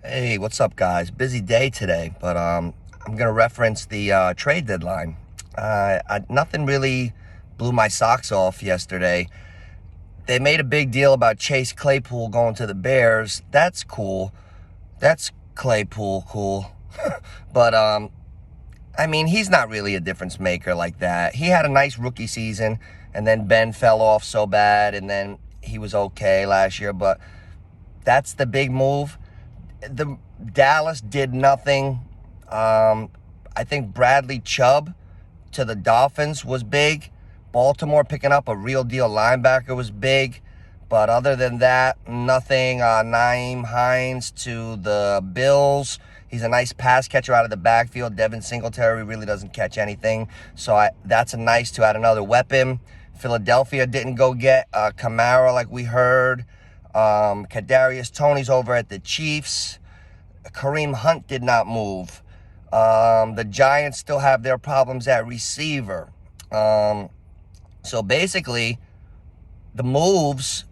Hey, what's up, guys? Busy day today, but I'm gonna reference the trade deadline. Nothing really blew my socks off yesterday. They made a big deal about Chase Claypool going to the Bears. That's cool. That's Claypool cool. But I mean, he's not really a difference maker like that. He had a nice rookie season, and then Ben fell off so bad, and then he was okay last year. But that's the big move. The Dallas did nothing. I think Bradley Chubb to the Dolphins was big. Baltimore picking up a real deal linebacker was big. But other than that, nothing. Nyheim Hines to the Bills. He's a nice pass catcher out of the backfield. Devin Singletary really doesn't catch anything. So that's a nice to add another weapon. Philadelphia didn't go get Kamara like we heard. Kadarius Toney's over at the Chiefs. Kareem Hunt did not move. The Giants still have their problems at receiver. So basically, the moves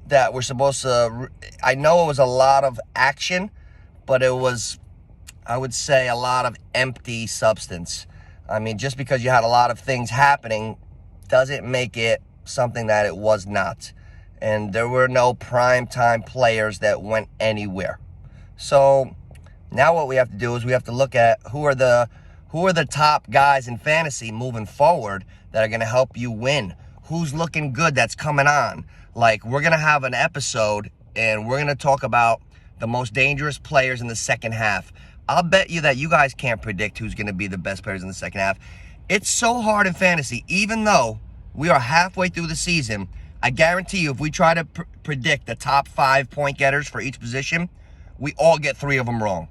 that were supposed to, I know it was a lot of action, but it was, I would say, a lot of empty substance. I mean, just because you had a lot of things happening doesn't make it something that it was not. And there were no primetime players that went anywhere. So now what we have to do is we have to look at who are the top guys in fantasy moving forward that are going to help you win. Who's looking good that's coming on. Like, we're going to have an episode and we're going to talk about the most dangerous players in the second half. I'll bet you that you guys can't predict who's going to be the best players in the second half. It's so hard in fantasy, even though we are halfway through the season. I guarantee you, if we try to predict the top 5 point getters for each position, we all get 3 of them wrong.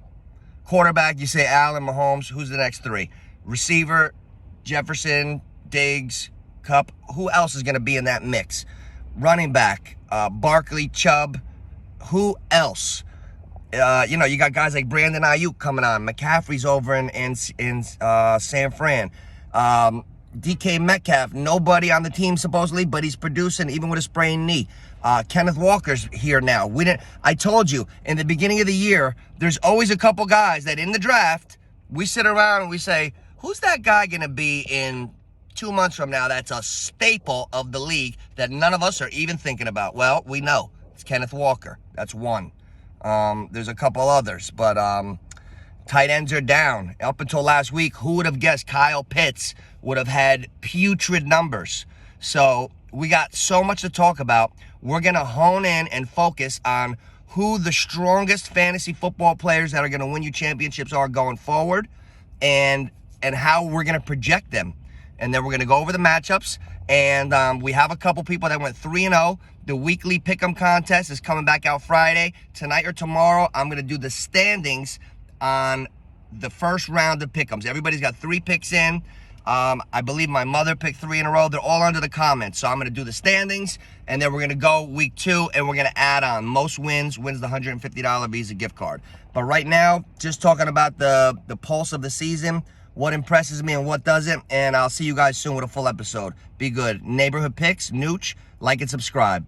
Quarterback, you say Allen, Mahomes. Who's the next 3? Receiver, Jefferson, Diggs, Kupp. Who else is going to be in that mix? Running back, Barkley, Chubb. Who else? You got guys like Brandon Ayuk coming on. McCaffrey's over in San Fran. DK Metcalf, nobody on the team supposedly, but he's producing even with a sprained knee. Kenneth Walker's here now. I told you, in the beginning of the year, there's always a couple guys that in the draft, we sit around and we say, who's that guy going to be in 2 months from now that's a staple of the league that none of us are even thinking about? Well, we know. It's Kenneth Walker. That's one. There's a couple others, but tight ends are down. Up until last week, who would have guessed Kyle Pitts would have had putrid numbers? So we got so much to talk about. We're going to hone in and focus on who the strongest fantasy football players that are going to win you championships are going forward, and how we're going to project them. And then we're going to go over the matchups. And we have a couple people that went 3-0. The weekly pick'em contest is coming back out Friday. Tonight or tomorrow, I'm going to do the standings on the first round of pick'ems. Everybody's got 3 picks in. I believe my mother picked 3 in a row. They're all under the comments. So I'm going to do the standings, and then we're going to go week 2, and we're going to add on. Most wins the $150 Visa gift card. But right now, just talking about the pulse of the season, what impresses me and what doesn't, and I'll see you guys soon with a full episode. Be good. Neighborhood Picks, Nooch, like and subscribe.